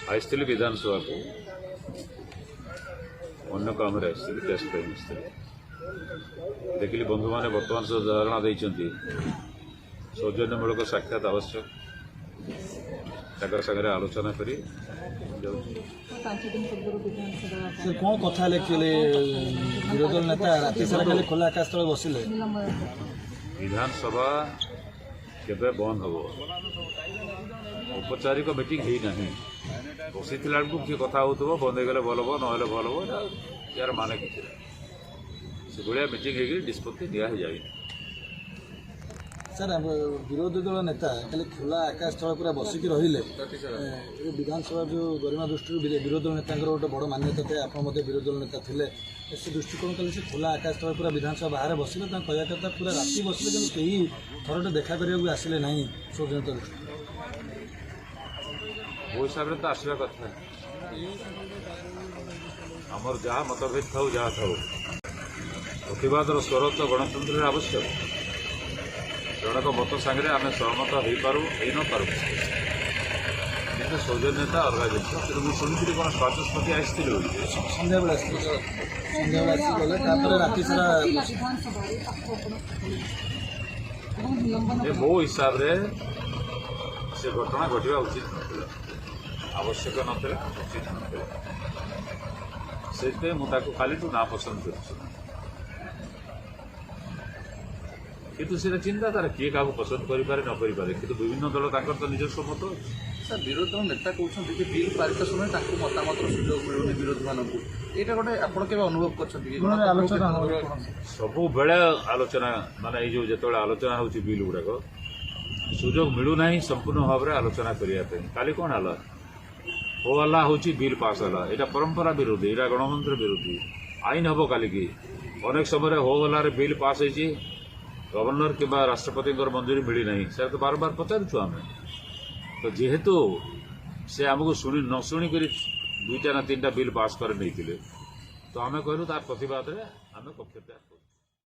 आसती विधानसभा को अन्य काम टेस्ट देखिली बंधु मैंने बर्तमान से धारणा देती सौजन्यमूलक साक्षात आवश्यक सागर आलोचना करी सर कौन कथा विरोधी नेता राति सारा खाली खोला आकाश तले बसिले विधानसभा केबे बंद हम औपचारिक मीटिंग ही ना बसी बेलू किए कथा हो बंद हो भल हम ना भल हम यार मान कि भाया मीटिंग हो निष्पत्ति दिया जाए सर विरोधी दल नेता खाली खोला आकाश तले पूरा बसिक रहिले विधानसभा जो गरिमा दृष्टि विरोधी दल नेता गोटे बड़ मान्यता थे आप विरोधी दल नेता थे से दृष्टिकोण कले से खोला आकाश तले पूरा विधानसभा बाहर बसिले कहवा कथा पूरा राति बसिले कि कहीं थरटे देखा करने आसिले ना सौजन्यता दृष्टि वो हिसाब से तो आसवा कथा आमर जहाँ मतभेद था जहाँ था प्रतिवाद स्वर तो गणतंत्र आवश्यक जनक मत सांगे आम सहमत हो पारू न पारू सौजन्यता अलग जिन कि शुणी कौन बाचस्पति आसती सन्ध्या राति सारा मो हिसाब से घटना घटवा उचित नाला आवश्यक नाला उचित नाला से मुझे खाली ना पसंद कर किंतु से चिंता तार किए क्या पसंद करें न करें कि विभिन्न दल तो निजस्व मत सर विरोधी दल नेता कहते कि बिल पारित समय मतामत सुजोग मिलूनी विरोधी मानक यहाँ गोटे आप अनुभव कर सब बेले आलोचना माने जो जो आलोचना हो बिल गुड़ाक सुजोग मिलूना संपूर्ण भाव में आलोचना करने काली कौन है हो हल्ला हूँ बिल पास है यहाँ परंपरा विरोधी यहाँ गणतंत्र विरोधी आईन हम काली अनेक समय हो हल्ला बिल पास हो गवर्नर कि राष्ट्रपति मंजूरी मिली ना सर तो बार बार पचारूँ आम तो जेहेतु से आमको शुणी न शुणिक दुईटा ना तीन बिल पास कर नहीं तो आम कहलु तार प्रतिवाद आम पक्षत्याग करूँ।